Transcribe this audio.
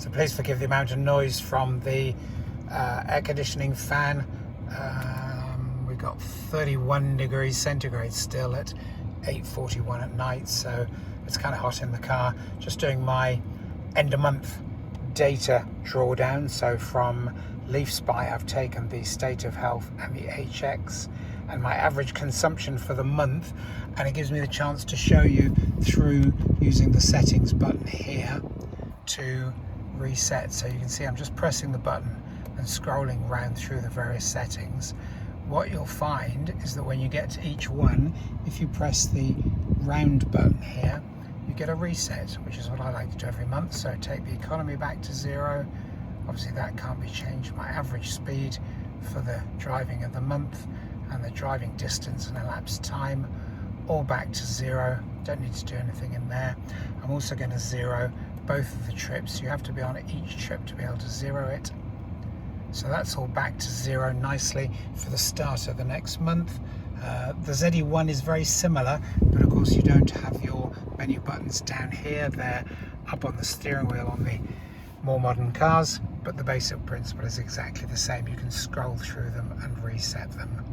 So please forgive the amount of noise from the air conditioning fan. We got 31 degrees centigrade still at 8:41 at night, so it's kind of hot in the car. Just doing my end of month data drawdown. So from Leaf Spy I've taken the state of health and the HX and my average consumption for the month, and it gives me the chance to show you through using the settings button here to reset. So you can see I'm just pressing the button and scrolling around through the various settings. What you'll find is that when you get to each one, if you press the round button here, you get a reset, which is what I like to do every month. So take the economy back to 0. Obviously that can't be changed. My average speed for the driving of the month and the driving distance and elapsed time, all back to 0. Don't need to do anything in there. I'm also going to 0 both of the trips. You have to be on each trip to be able to 0 it. So that's all back to 0 nicely for the start of the next month. The ZE1 is very similar, but of course you don't have your menu buttons down here. They're up on the steering wheel on the more modern cars, but the basic principle is exactly the same. You can scroll through them and reset them.